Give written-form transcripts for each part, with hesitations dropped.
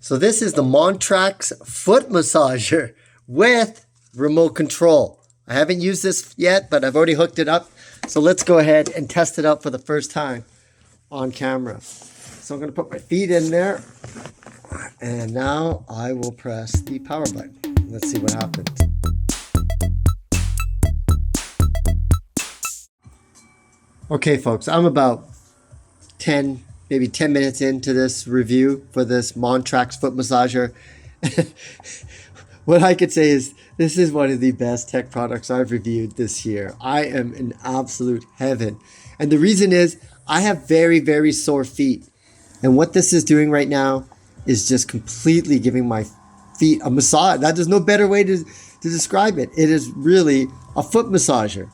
So this is the Mountrax Foot Massager with remote control. I haven't used this yet, but I've already hooked it up. So let's go ahead and test it out for the first time on camera. So I'm going to put my feet in there. And now I will press the power button. Let's see what happens. Okay, folks, I'm about 10, maybe 10 minutes into this review for this Mountrax Foot Massager. What I could say is this is one of the best tech products I've reviewed this year. I am in absolute heaven. And the reason is I have very, very sore feet. And what this is doing right now is just completely giving my feet a massage. There's no better way to describe it. It is really a foot massager.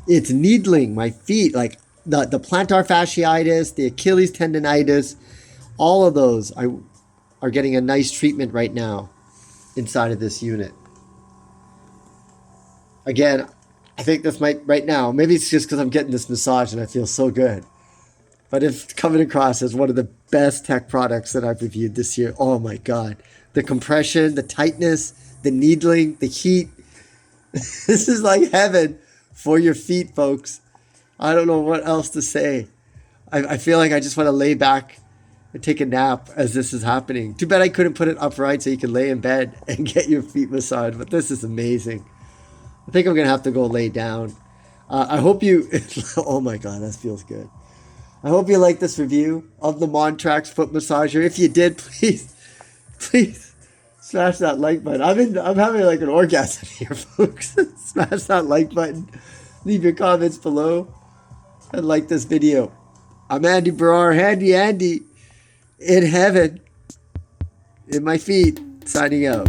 It's needling my feet, like the plantar fasciitis, the Achilles tendonitis, all of those are getting a nice treatment right now inside of this unit. Again, I think this might, right now, maybe it's just because I'm getting this massage and I feel so good. But it's coming across as one of the best tech products that I've reviewed this year. Oh my God. The compression, the tightness, the needling, the heat. This is like heaven for your feet, folks. I don't know what else to say. I feel like I just want to lay back and take a nap as this is happening. Too bad I couldn't put it upright so you can lay in bed and get your feet massaged. But this is amazing. I think I'm going to have to go lay down. I hope you... Oh my God, that feels good. I hope you like this review of the Mountrax Foot Massager. If you did, please smash that like button. I'm having like an orgasm here, folks. Smash that like button. Leave your comments below and like this video. I'm Andy Baryer, Handy Andy, in heaven, in my feet, signing out.